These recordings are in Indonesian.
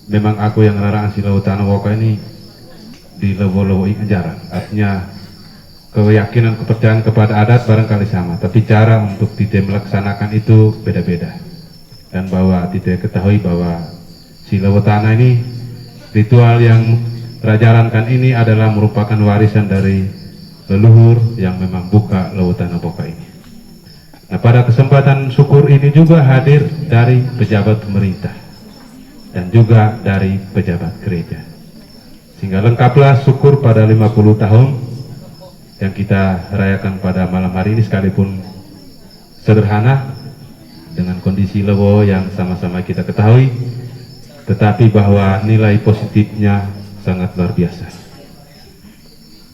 memang aku yang larang si Lawatana Woka ini di lewo-lewo jarang. Artinya keyakinan kepercayaan kepada adat barangkali sama, tapi cara untuk tidak melaksanakan itu beda-beda. Dan bahwa tidak ketahui bahwa si Lawatana ini, ritual yang rajalankan ini adalah merupakan warisan dari leluhur yang memang buka Lawatana Woka ini. Nah, pada kesempatan syukur ini juga hadir dari pejabat pemerintah dan juga dari pejabat gereja. Sehingga lengkaplah syukur pada 50 tahun yang kita rayakan pada malam hari ini, sekalipun sederhana dengan kondisi lewo yang sama-sama kita ketahui, tetapi bahwa nilai positifnya sangat luar biasa.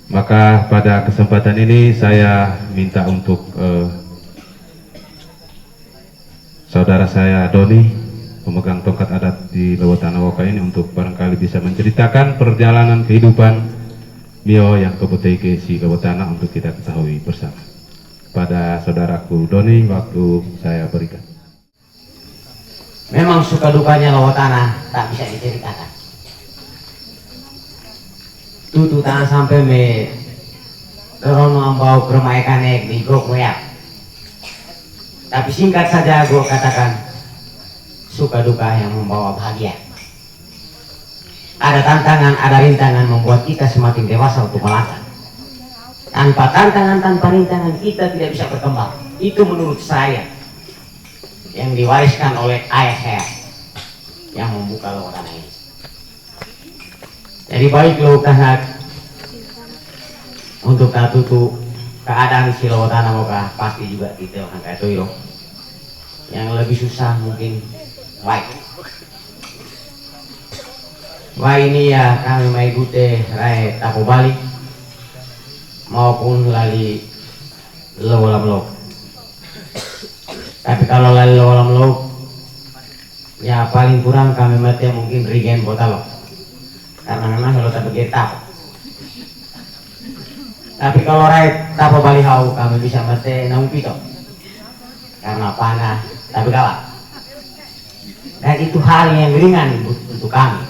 Maka pada kesempatan ini saya minta untuk saudara saya Doni, pemegang tongkat adat di Lawatana Woka ini, untuk barangkali bisa menceritakan perjalanan kehidupan Mio yang kebuteke si Lawatana untuk kita ketahui bersama. Pada saudaraku Doni, waktu saya berikan. Memang suka dukanya Lawatana tak bisa diceritakan. Tutu tangan sampai me rono ambau kermaikanek di gok moyak. Tapi singkat saja gue katakan, suka duka yang membawa bahagia. Ada tantangan, ada rintangan membuat kita semakin dewasa untuk melangkah. Tanpa tantangan, tanpa rintangan kita tidak bisa berkembang. Itu menurut saya yang diwariskan oleh ayah saya yang membuka Lawatana ini. Jadi baik lo karena untuk tutu keadaan si Lawatana Woka pasti juga kita akan kayak itu. Yang lebih susah mungkin baik. Wah ini ya kami mai gute rai tapo balik maupun lali lewolam. Tapi kalau lali lewolam ya paling kurang kami mati mungkin rigen botalo. Karena memang kalau tak begitu. Tapi kalau rai tapo balik hau kami bisa mati naung pito. Karena panah tapi kalah. Dan itu hal yang ringan untuk kami.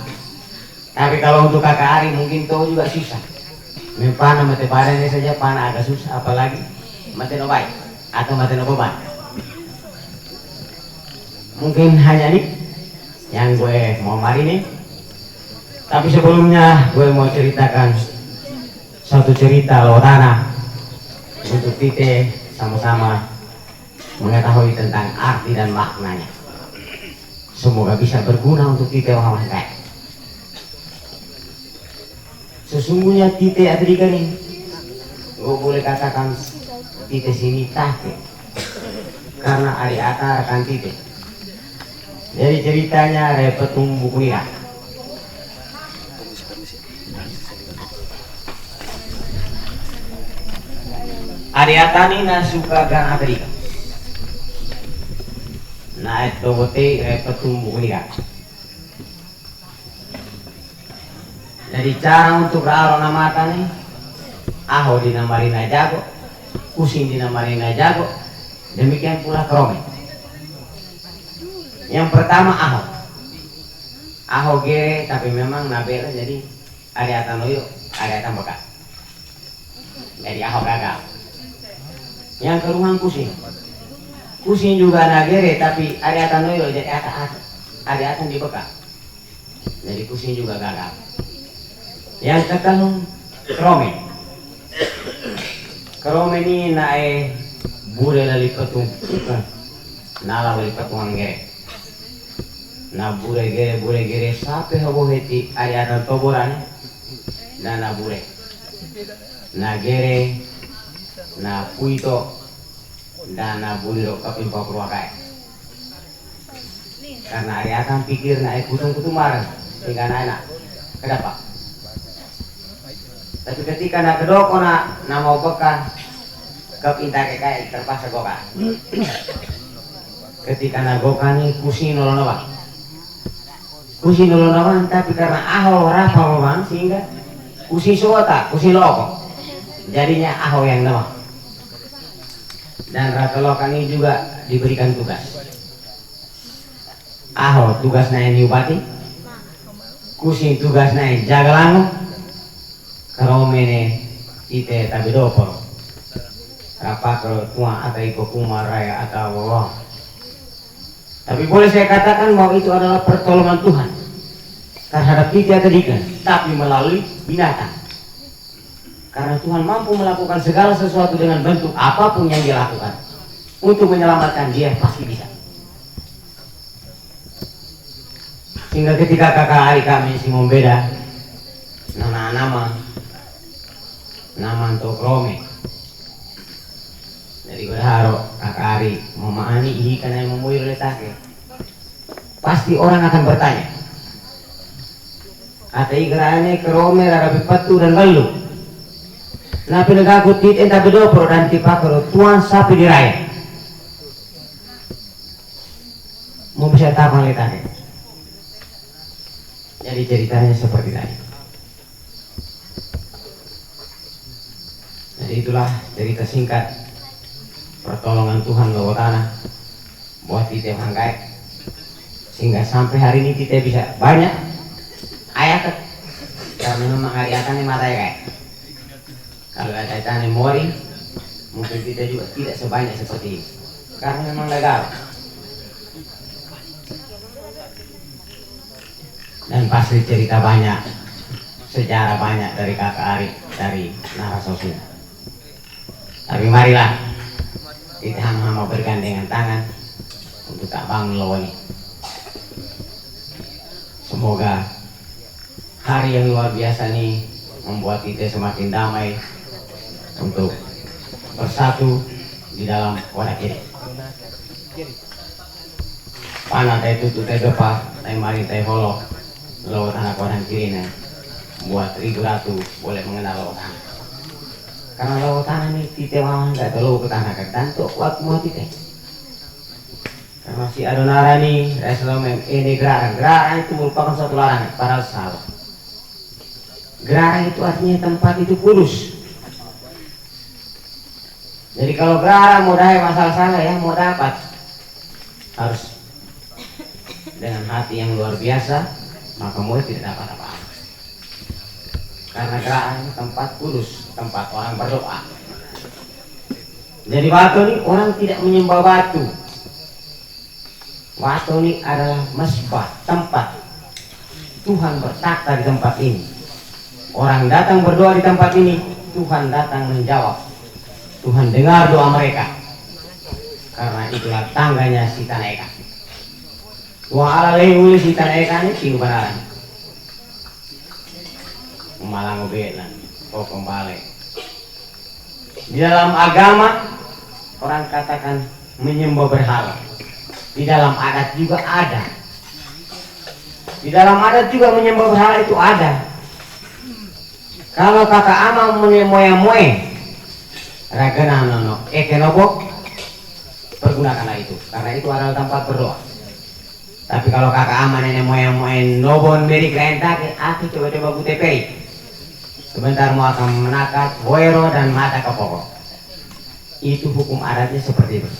Tapi kalau untuk kakak Ari mungkin tahu juga susah. Memang mati padanya saja panah agak susah, apalagi mati no baik atau mati no beban. Mungkin hanya ini yang gue mau mari nih. Tapi sebelumnya gue mau ceritakan satu cerita Lawatana untuk kita sama-sama mengetahui tentang arti dan maknanya. Semoga bisa berguna untuk kita orang kaya. Sesungguhnya tite Adrika ini, gue boleh katakan tite sini take, karena ari ata rekan tite. Jadi ceritanya repetung buku ya. Ari ata ini nasuka gan Adrika. Nah itu bote petung buku ini kan. Jadi cara untuk raro nama nih, aho dinamarin jago, kusin dinamarin jago, demikian pula Krome. Yang pertama aho gere tapi memang nabela jadi ada atanoyo, ada atan bekas. Jadi aho gagal. Yang kedua kusin juga nagere tapi ada atanoyo jadi ada atan di bekas. Jadi kusin juga gagal. Yang ketiga Krome ini nae bure lali petung nala lali petung gere na bure gere sape hobo heti ari atan toboran na bure na gere na puito dan na buliro kapin papruakai karena ari atan pikir nae kutung-kutumar hingga anak kenapa. Tapi ketika nak kedoko nak mau bekah kepinta kayak terpaksa goka. Ketika nak goka nih kusin nolong tapi karena aho rafa bang sehingga kusin suota kusin loko jadinya aho yang nama. Dan rata lokan ini juga diberikan tugas. Aho tugasnya yang diubati kusing tugas naik jaga langu karomene ite tabi dopor apa kalau tua atau iko kumaraya atau wawang. Tapi boleh saya katakan bahwa itu adalah pertolongan Tuhan terhadap kita tadikan, tapi melalui binatang. Karena Tuhan mampu melakukan segala sesuatu dengan bentuk apapun yang dia lakukan untuk menyelamatkan dia, pasti bisa. Sehingga ketika kakak hari kami si membeda nama untuk Rome, jadi gue harap kakak hari mama ani ikan yang memuir letaknya, pasti orang akan bertanya, kata ikrane ke Rome rarabi patu dan belu, nah penegakut tit entah bedopro dan tipakro tuan sapi diraya, mau bisa tapan letaknya. Jadi ceritanya seperti tadi. Jadi itulah cerita singkat pertolongan Tuhan lewat tanah buat kita mangkai, sehingga sampai hari ini kita bisa banyak ayat karena memang hari akan mata kayak kalau ada tanya mori mungkin kita juga tidak sebanyak seperti ini karena memang gagal. Dan pasti cerita banyak, sejarah banyak dari kakak Ari, dari narasosnya. Tapi marilah kita hama bergandengan tangan untuk tak bangun lawan ini. Semoga hari yang luar biasa ini membuat kita semakin damai untuk bersatu di dalam wadah ini. Panah teh tutu teh gepa, teh mari teh holo. Lewat anak orang kiri nih, buat ribu ratu boleh mengenal lewat tanah. Karena lewat tanah ini tite mama nggak terlalu ke tanah kan, tuh kuat mau tite. Karena si Adonara ini, Rasulullah ini geraran itu merupakan suatu larangan, padahal salah. Geraran itu artinya tempat itu kudus. Jadi kalau geraran mau daya masalah salah ya mau dapat harus dengan hati yang luar biasa. Maka mulai tidak dapat apa-apa karena gerakan tempat kudus, tempat orang berdoa. Jadi batu ini orang tidak menyembah batu. Batu ini adalah mesbah, tempat Tuhan bertakhta di tempat ini. Orang datang berdoa di tempat ini, Tuhan datang menjawab, Tuhan dengar doa mereka. Karena itulah tangganya si tanah eka. Wah alai uli si tanah eka ini tinggu benaran malang ubelan kok kembali di dalam agama orang katakan menyembah berhala, di dalam adat juga ada, di dalam adat juga menyembah berhala itu ada. Kalau kakak ama moe ragana nono ekenobok pergunakanlah itu karena itu adalah tempat berdoa. Tapi kalau kakak ama nenek moyang nobon beri kerentake, aku coba-coba butepei. Sebentar mau akan menakat boero dan mata ke pokok. Itu hukum adatnya seperti itu.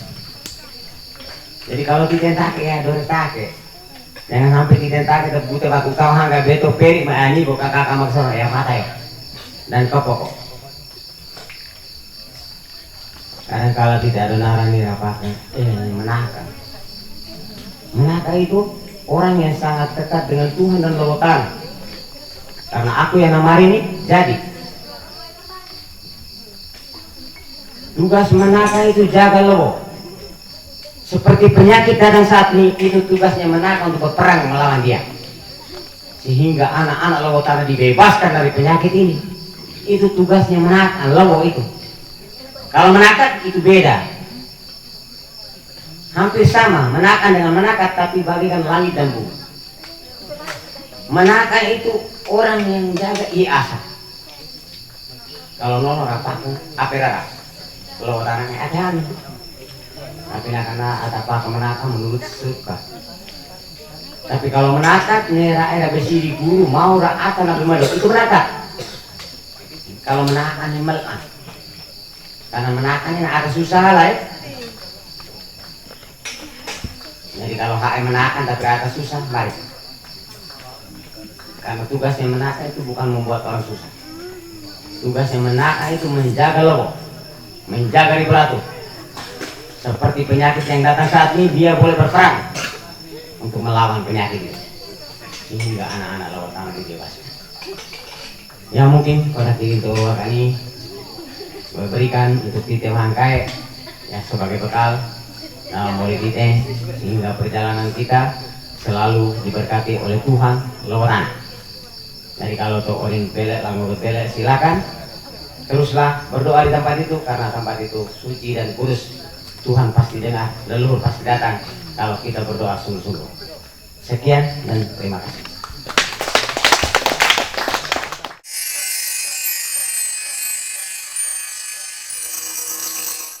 Jadi kalau ditentake ya dore take. Jangan sampai ditentake terbute baku kau hangga beto peri maani buka kakak maksudnya ya mata ya. Dan ke pokok. Kadang kalau tidak ada narani rapatnya, menakan. Menaka itu orang yang sangat dekat dengan Tuhan dan lautan. Karena aku yang namari ini jadi. Tugas menaka itu jaga lobo. Seperti penyakit datang saat ini, itu tugasnya menaka untuk berperang melawan dia. Sehingga anak-anak lobo tanah dibebaskan dari penyakit ini. Itu tugasnya menaka lobo itu. Kalau menakat itu beda. Hampir sama, menakan dengan menakat tapi bagikan langit dan bumi. Menakan itu orang yang jaga asa. Kalau nono rapatnya apa rara? Kalau orangnya ada tapi karena ada apa menakan menurut suka. Tapi kalau menakat nera era besi di guru mau raatan nabi madu itu menakat. Kalau menakan yang melan, karena menakannya ada susah lah ya. Jadi kalau HM menakan tapi ada susah baik. Karena tugasnya menata itu bukan membuat orang susah. Tugasnya menata itu menjaga lobo, menjaga ribatu. Seperti penyakit yang datang saat ini, dia boleh berperang untuk melawan penyakit itu sehingga anak-anak lawat tangan dibebaskan. Ya mungkin pada titik itu kami berikan untuk titeh hangkai ya sebagai bekal dalam mulai titeh sehingga perjalanan kita selalu diberkati oleh Tuhan lawatan. Jadi kalau tuh orang belek lalu belek silakan teruslah berdoa di tempat itu karena tempat itu suci dan kudus. Tuhan pasti dengar, leluhur pasti datang kalau kita berdoa sungguh-sungguh. Sekian dan terima kasih.